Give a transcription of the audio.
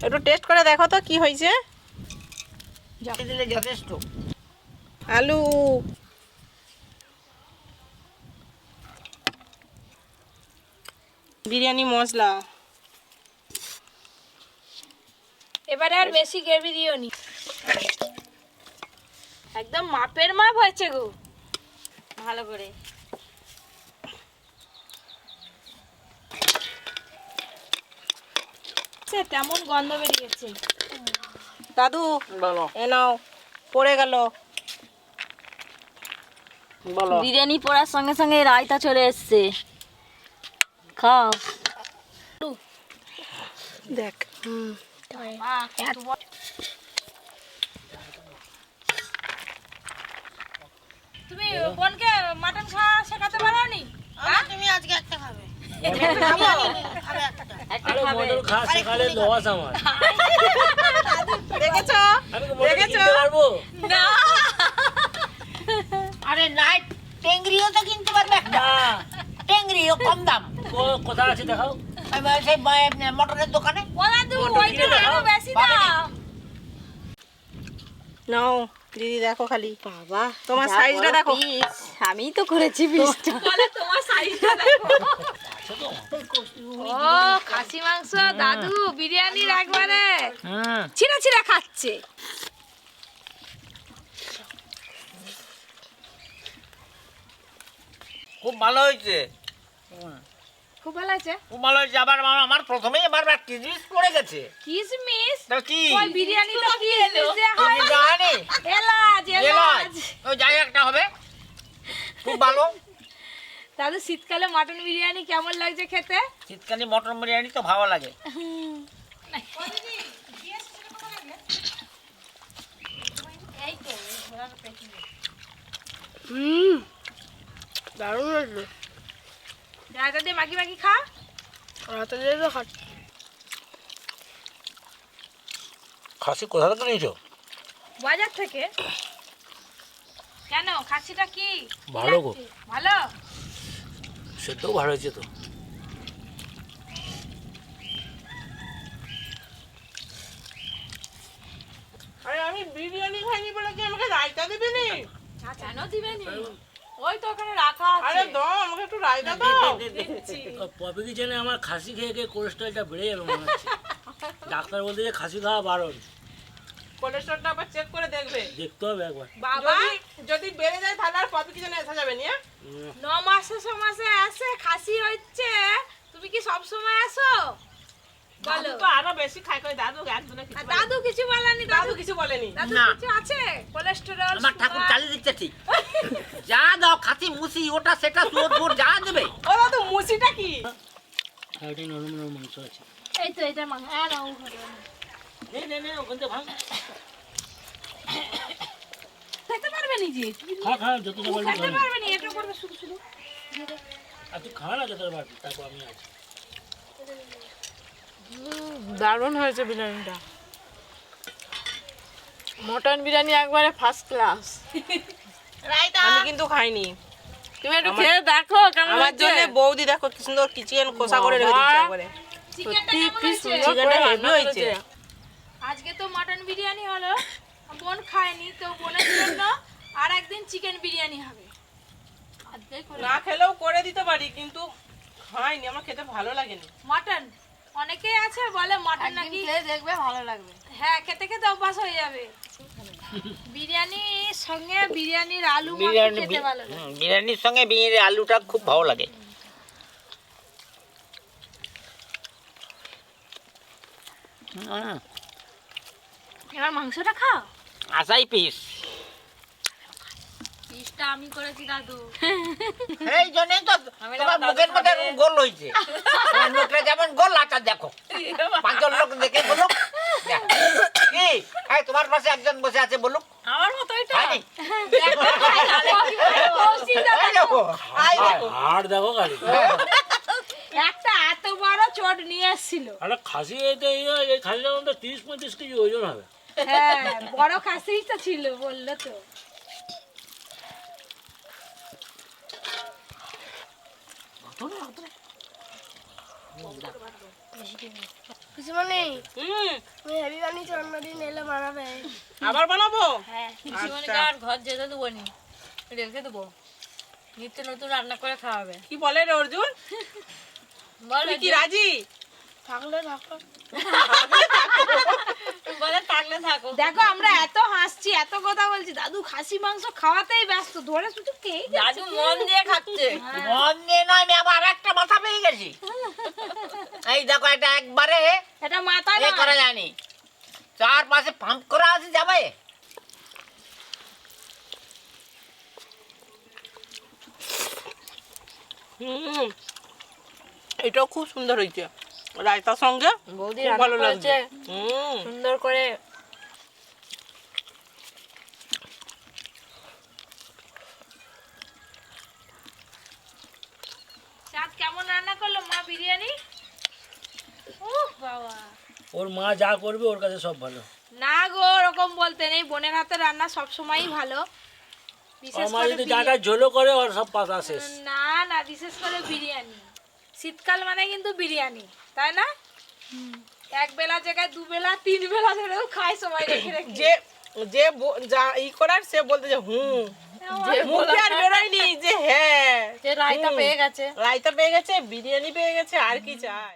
একটু টেস্ট করে দেখো তো কি হয়েছে। দিলে যথেষ্ট। আলু বিরিয়ানি মশলা, এবারে আর বেশি গ্রেভি দিও নি, একদম মাপের মাপ হয়েছে গো, ভালো করে। তেমন গন্ধ বেরিয়েছে। দাদু বলো এ নাও, পড়ে গেল। বলো। বিরিয়ানি পড়ার সঙ্গে সঙ্গে রায়তা চলে এসছে, খাও। দেখ তুমি বোনকে মাটন খাওয়া শেখাতে পারো নি? তুমি আজকে একটা খাবে। আরে মটন খাওয়া শেখালে লস আমার। দেখেছো আমি কি মটন দেখেছো? কিনতে পারবো? না, আরে নাইট টেংরিও তো কিনতে পারবে একটা। না। টেংরিও কম দাম। কোথায় আছে দেখাও। সেই মটনের দোকানে। ও দাদু মটন ওইটা কিনে দেখাও। আরো বেশি পাবে নি। দাম। নাও দিদি দেখো খালি বাবা তোমার যা সাইজটা বড় দেখো। piece, আমিই তো করেছি পিসটা। বলে তোমার সাইজটা দেখো। আছে তো? ও খাসি মাংস দাদু বিরিয়ানির একবারে হুম। ছিঁড়া ছিঁড়া খাচ্ছে। খুব ভালো হয়েছে। খুব ভালো আছে। খুব ভালো হয়েছে। আবার আমার প্রথমেই আবার কিসমিস পড়ে গেছে। কিসমিস তো কি? ওই বিরিয়ানি তো কিসমিস দেয়া হয় তুমি জানি? এলাচ এলাচ। ওই যাই একটা হবে। খুব ভালো। দাদু শীতকালে মাটন বিরিয়ানি কেমন লাগছে খেতে? শীতকালে মটন বিরিয়ানি তো ভালো লাগে। দারুণ লাগলো। রায়তা দিয়ে মাখি মাখি খা। রাতে দিয়ে তো খাচ্ছি। খাসি কোথা থেকে নিয়েছো? বাজার থেকে। কেন খাসিটা কি ভালো গো। লাগছে? ভালো। সেটাও ভালো হয়েছে তো। আরে আমি বিরিয়ানি খাইনি বলে কি আমাকে রায়তা দিবি নি? কেন দিবেনি? ওই তো ওখানে রাখা আরে আছে। দাও আমাকে একটু রায়তা দাও। দিচ্ছি। পপি কি জানে আমার খাসি খেয়ে খেয়ে কোলেস্ট্রলটা বেড়ে যাবে মনে হচ্ছে। ডাক্তার বলতে যে খাসি খাওয়া বারণ। কোলেস্ট্রলটা আবার চেক করে দেখবে। দেখতে হবে একবার। বাবা যদি বেড়ে যায় তাহলে আর পপি কি জন্য আসা যাবে নি? 9 মাসে সমাসে আসে খাসি হচ্ছে, তুমি কি সব সময় আসো? দাদু বলো। তো আরো বেশি খাই কই দাদু একজনে কিছু আর দাদু কিছু বলেনি? দাদু কিছু বলেনি। দাদু না। কিছু আছে? কোলেস্টেরল আমার ঠাকুর চালিয়ে দিচ্ছে ঠিক। যা দাও খাসি মুসি ওটা সেটা সুর ফুর যা দেবে। ও দাদু মুসিটা কি? আর এটা নরম নরম মাংস আছে। এই তো এটা মাংস। আর নাও নে নে ওখান থেকে ভাঙ। খেতে পারবে নি যে? খা খা যতটা পারবি খেতে খা। পারবে নি, এটা করবে শুধু শুধু। আর তুই খা না যতটা পারবি, তারপর আমি আছি। দারুণ হয়েছে বিরিয়ানিটা। মটন বিরিয়ানি একবারে ফার্স্ট ক্লাস। আমি কিন্তু খাইনি। তুমি একটু খেয়ে দেখো কেমন আমার জন্য বৌদি দেখো কি সুন্দর চিকেন কষা করে রেখে দিয়েছে একবারে। চিকেনটা কেমন হয়েছে? চিকেনটা হেভি হয়েছে। আজকে তো মাটন বিরিয়ানি হলো, বোন খায়নি, তো বোনের জন্য আর একদিন চিকেন বিরিয়ানি হবে। আজকেই করে না খেলেও করে দিতে পারি কিন্তু খাইনি, আমার খেতে ভালো লাগেনি। মাটন অনেকেই আছে বলে মাটন নাকি দেখবে ভালো লাগবে। হ্যাঁ খেতে খেতে অভ্যাস হয়ে যাবে। বিরিয়ানির সঙ্গে বিরিয়ানির আলু মাখা বিরিয়ানি খেতে ভালো লাগে। বিরিয়ানির সঙ্গে বিরিয়ানির আলুটা খুব ভালো লাগে। এবার মাংসটা খাও। আসাই পিস। পিসটা আমি করেছি দাদু। এই জন্যই তো তোমার মুখের মধ্যে এরকম গোল হয়েছে। তোমার মুখটা যেমন গোল আটা দেখো। পাঁচজন লোক দেখে বলুক কি এই তোমার পাশে একজন বসে আছে বলুক আমার মতো এটা খায়নি? এই একটা দেখো, এই দেখো। আর দেখো খালি। এত বড় চট নিয়ে এসেছিল। আরে খাসি এই খাসিটার মধ্যে 30-35 কেজি ওজন হবে। হ্যাঁ বড় খাসিই তো ছিল বললো তো। পিসিমণি হুম তুমি হেভি বানিয়েছ, অন্যদিন এলে বানাবে। আবার বানাবো হ্যাঁ আচ্ছা। আর ঘর যেতে দেবো নি, রেখে দেবো, নিত্য নতুন রান্না করে খাওয়াবে। কি বলে রে অর্জুন, বল তুই কি রাজি? থাকলে থাকো। বলে থাকলে থাকো। দেখো আমরা এত হাসছি, এত কথা বলছি, দাদু খাসি মাংস খাওয়াতেই ব্যস্ত, ধরে শুধু খেয়ে দাদু মন দিয়ে খাচ্ছে। মন দিয়ে নয়, আমি আবার একটা মাথা পেয়ে গেছি। এই দেখো, এটা একবারে এটা মাথা এ করা জানি, চারপাশে পাম্প করা আছে, যাবে। হুম এটাও খুব সুন্দর হয়েছে, রায়তার সঙ্গে বৌদি খুব রান্না ভালো লাগছে। করেছে হুম সুন্দর করে। চাঁদ কেমন রান্না করলো মা বিরিয়ানি? উহ বাবা, ওর মা যা করবে ওর কাছে সব ভালো। না গো ওরকম বলতে নেই, বোনের হাতে রান্না সব সময়ই ভালো, বিশেষ ওর মা করে যদি যাটা ঝোলো করে ওর সব পাতা শেষ। না না, বিশেষ করে বিরিয়ানি, শীতকাল মানে কিন্তু বিরিয়ানি, তাই না? এক বেলা জায়গায় দু বেলা তিন বেলা ধরেও খায় সবাই রেখে রেখে। যে যে যা ই করার সে বলতে যে মুখে আর বেরোয়নি যে হ্যাঁ যে রায়তা পেয়ে গেছে, রায়তা পেয়ে গেছে, বিরিয়ানি পেয়ে গেছে, আর কি চাই।